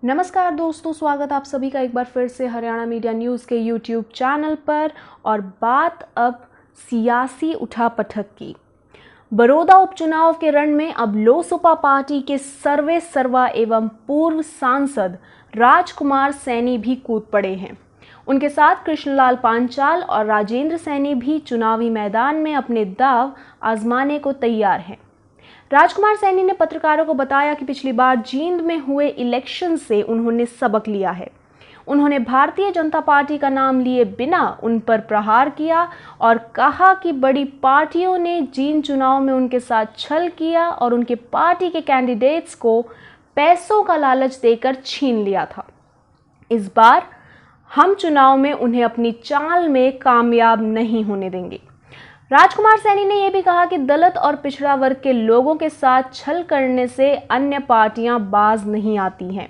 नमस्कार दोस्तों, स्वागत आप सभी का एक बार फिर से हरियाणा मीडिया न्यूज़ के यूट्यूब चैनल पर। और बात अब सियासी उठापटक की। बड़ौदा उपचुनाव के रण में अब लोसपा पार्टी के सर्वे सर्वा एवं पूर्व सांसद राजकुमार सैनी भी कूद पड़े हैं। उनके साथ कृष्णलाल पांचाल और राजेंद्र सैनी भी चुनावी मैदान में अपने दांव आजमाने को तैयार हैं। राजकुमार सैनी ने पत्रकारों को बताया कि पिछली बार जींद में हुए इलेक्शन से उन्होंने सबक लिया है। उन्होंने भारतीय जनता पार्टी का नाम लिए बिना उन पर प्रहार किया और कहा कि बड़ी पार्टियों ने जींद चुनाव में उनके साथ छल किया और उनके पार्टी के कैंडिडेट्स को पैसों का लालच देकर छीन लिया था। इस बार हम चुनाव में उन्हें अपनी चाल में कामयाब नहीं होने देंगे। राजकुमार सैनी ने यह भी कहा कि दलित और पिछड़ा वर्ग के लोगों के साथ छल करने से अन्य पार्टियां बाज नहीं आती हैं।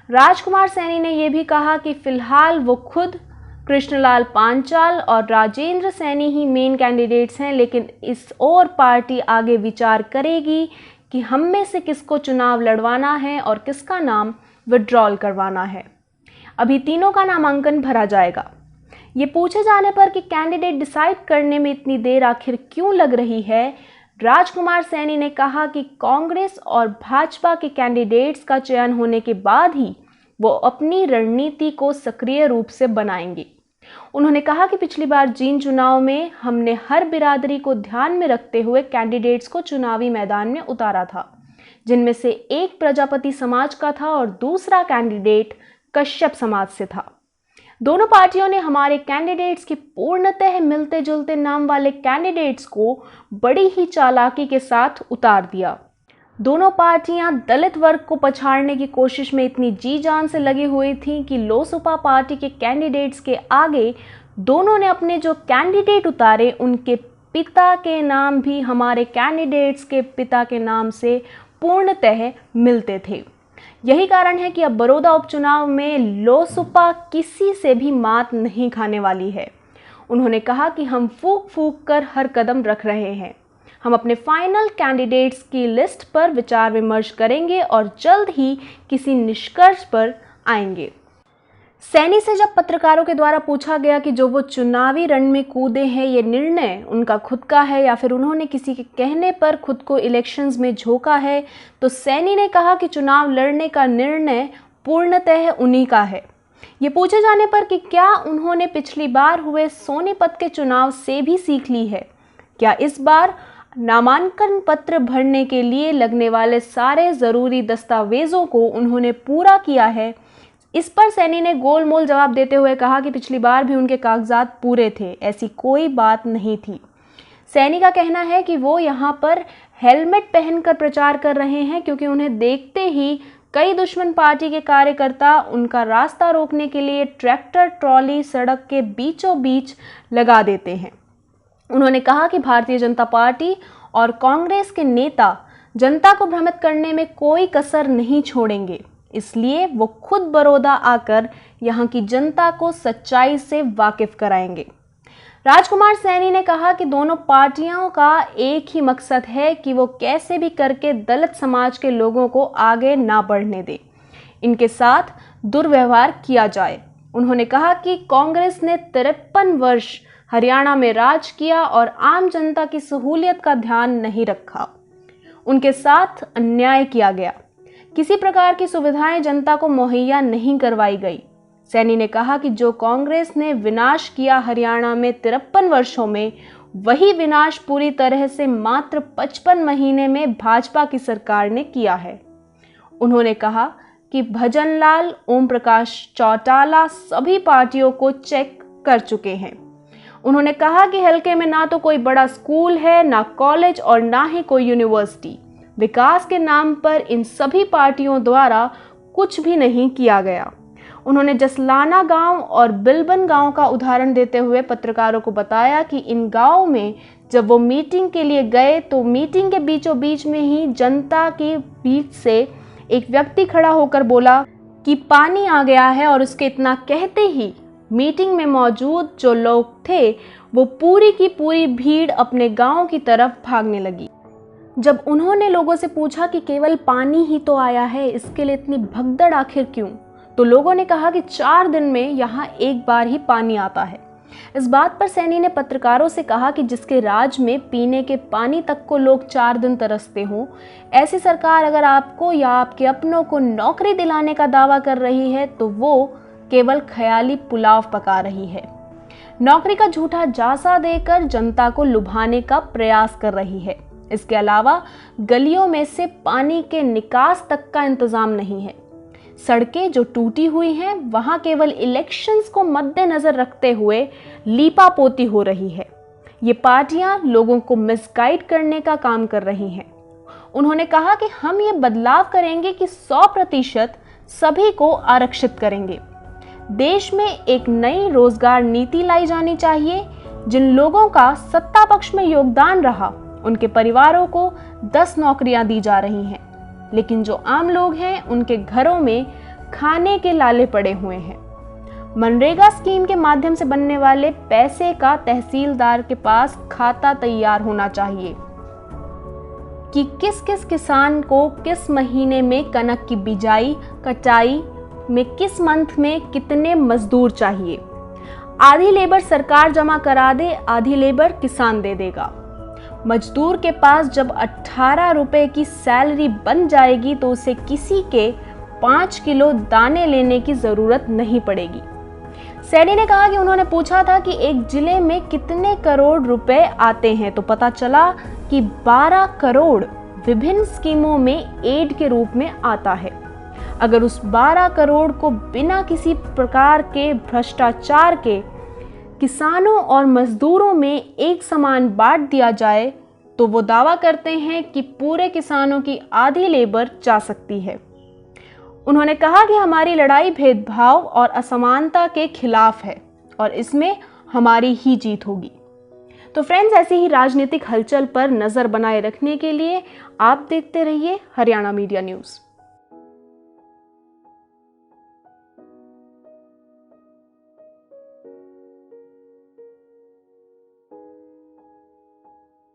राजकुमार सैनी ने यह भी कहा कि फिलहाल वो खुद कृष्णलाल पांचाल और राजेंद्र सैनी ही मेन कैंडिडेट्स हैं, लेकिन इस और पार्टी आगे विचार करेगी कि हम में से किसको चुनाव लड़वाना है और किसका नाम विड्रॉल करवाना है। अभी तीनों का नामांकन भरा जाएगा। ये पूछे जाने पर कि कैंडिडेट डिसाइड करने में इतनी देर आखिर क्यों लग रही है, राजकुमार सैनी ने कहा कि कांग्रेस और भाजपा के कैंडिडेट्स का चयन होने के बाद ही वो अपनी रणनीति को सक्रिय रूप से बनाएंगे। उन्होंने कहा कि पिछली बार जींद चुनाव में हमने हर बिरादरी को ध्यान में रखते हुए कैंडिडेट्स को चुनावी मैदान में उतारा था, जिनमें से एक प्रजापति समाज का था और दूसरा कैंडिडेट कश्यप समाज से था। दोनों पार्टियों ने हमारे कैंडिडेट्स के पूर्णतः मिलते जुलते नाम वाले कैंडिडेट्स को बड़ी ही चालाकी के साथ उतार दिया। दोनों पार्टियां दलित वर्ग को पछाड़ने की कोशिश में इतनी जी जान से लगी हुई थीं कि लोसपा पार्टी के कैंडिडेट्स के आगे दोनों ने अपने जो कैंडिडेट उतारे उनके पिता के नाम भी हमारे कैंडिडेट्स के पिता के नाम से पूर्णतः मिलते थे। यही कारण है कि अब बड़ौदा उपचुनाव में लोसपा किसी से भी मात नहीं खाने वाली है। उन्होंने कहा कि हम फूंक फूंक कर हर कदम रख रहे हैं। हम अपने फाइनल कैंडिडेट्स की लिस्ट पर विचार विमर्श करेंगे और जल्द ही किसी निष्कर्ष पर आएंगे। सैनी से जब पत्रकारों के द्वारा पूछा गया कि जो वो चुनावी रण में कूदे हैं, ये निर्णय उनका खुद का है या फिर उन्होंने किसी के कहने पर खुद को इलेक्शंस में झोंका है, तो सैनी ने कहा कि चुनाव लड़ने का निर्णय पूर्णतः उन्हीं का है। ये पूछे जाने पर कि क्या उन्होंने पिछली बार हुए सोनीपत के चुनाव से भी सीख ली है, क्या इस बार नामांकन पत्र भरने के लिए लगने वाले सारे ज़रूरी दस्तावेज़ों को उन्होंने पूरा किया है, इस पर सैनी ने गोलमोल जवाब देते हुए कहा कि पिछली बार भी उनके कागजात पूरे थे, ऐसी कोई बात नहीं थी। सैनी का कहना है कि वो यहाँ पर हेलमेट पहनकर प्रचार कर रहे हैं क्योंकि उन्हें देखते ही कई दुश्मन पार्टी के कार्यकर्ता उनका रास्ता रोकने के लिए ट्रैक्टर ट्रॉली सड़क के बीचों बीच लगा देते हैं। उन्होंने कहा कि भारतीय जनता पार्टी और कांग्रेस के नेता जनता को भ्रमित करने में कोई कसर नहीं छोड़ेंगे, इसलिए वो खुद बड़ौदा आकर यहाँ की जनता को सच्चाई से वाकिफ कराएंगे। राजकुमार सैनी ने कहा कि दोनों पार्टियों का एक ही मकसद है कि वो कैसे भी करके दलित समाज के लोगों को आगे ना बढ़ने दें, इनके साथ दुर्व्यवहार किया जाए। उन्होंने कहा कि कांग्रेस ने 53 वर्ष हरियाणा में राज किया और आम जनता की सहूलियत का ध्यान नहीं रखा। उनके साथ अन्याय किया गया, किसी प्रकार की सुविधाएं जनता को मुहैया नहीं करवाई गई। सैनी ने कहा कि जो कांग्रेस ने विनाश किया हरियाणा में 53 वर्षों में, वही विनाश पूरी तरह से मात्र 55 महीने में भाजपा की सरकार ने किया है। उन्होंने कहा कि भजनलाल, ओम प्रकाश चौटाला सभी पार्टियों को चेक कर चुके हैं। उन्होंने कहा कि हल्के में ना तो कोई बड़ा स्कूल है, ना कॉलेज और ना ही कोई यूनिवर्सिटी। विकास के नाम पर इन सभी पार्टियों द्वारा कुछ भी नहीं किया गया। उन्होंने जसलाना गांव और बिलबन गांव का उदाहरण देते हुए पत्रकारों को बताया कि इन गांव में जब वो मीटिंग के लिए गए तो मीटिंग के बीचों बीच में ही जनता के बीच से एक व्यक्ति खड़ा होकर बोला कि पानी आ गया है, और उसके इतना कहते ही मीटिंग में मौजूद जो लोग थे वो पूरी की पूरी भीड़ अपने गांव की तरफ भागने लगी। जब उन्होंने लोगों से पूछा कि केवल पानी ही तो आया है, इसके लिए इतनी भगदड़ आखिर क्यों, तो लोगों ने कहा कि 4 दिन में यहाँ एक बार ही पानी आता है। इस बात पर सैनी ने पत्रकारों से कहा कि जिसके राज में पीने के पानी तक को लोग 4 दिन तरसते हों, ऐसी सरकार अगर आपको या आपके अपनों को नौकरी दिलाने का दावा कर रही है तो वो केवल ख्याली पुलाव पका रही है। नौकरी का झूठा झांसा देकर जनता को लुभाने का प्रयास कर रही है। इसके अलावा गलियों में से पानी के निकास तक का इंतजाम नहीं है। सड़कें जो टूटी हुई हैं वहां केवल इलेक्शंस को मद्देनजर रखते हुए लीपापोती हो रही है। ये पार्टियां लोगों को मिसगाइड करने का काम कर रही हैं। उन्होंने कहा कि हम ये बदलाव करेंगे कि 100% सभी को आरक्षित करेंगे। देश में एक नई रोजगार नीति लाई जानी चाहिए। जिन लोगों का सत्ता पक्ष में योगदान रहा उनके परिवारों को 10 नौकरियां दी जा रही हैं, लेकिन जो आम लोग हैं उनके घरों में खाने के लाले पड़े हुए हैं। मनरेगा स्कीम के माध्यम से बनने वाले पैसे का तहसीलदार के पास खाता तैयार होना चाहिए कि किस किस किसान को किस महीने में कनक की बिजाई कटाई में किस मंथ में कितने मजदूर चाहिए। आधी लेबर सरकार जमा करा दे, आधी लेबर किसान दे देगा। मजदूर के पास जब 18 रुपए की सैलरी बन जाएगी तो उसे किसी के 5 किलो दाने लेने की जरूरत नहीं पड़ेगी। सैनी ने कहा कि उन्होंने पूछा था कि एक जिले में कितने करोड़ रुपए आते हैं, तो पता चला कि 12 करोड़ विभिन्न स्कीमों में एड के रूप में आता है। अगर उस 12 करोड़ को बिना किसी प्रकार के भ्रष्टाचार के किसानों और मजदूरों में एक समान बांट दिया जाए तो वो दावा करते हैं कि पूरे किसानों की आधी लेबर जा सकती है। उन्होंने कहा कि हमारी लड़ाई भेदभाव और असमानता के खिलाफ है और इसमें हमारी ही जीत होगी। तो फ्रेंड्स, ऐसी ही राजनीतिक हलचल पर नज़र बनाए रखने के लिए आप देखते रहिए हरियाणा मीडिया न्यूज़।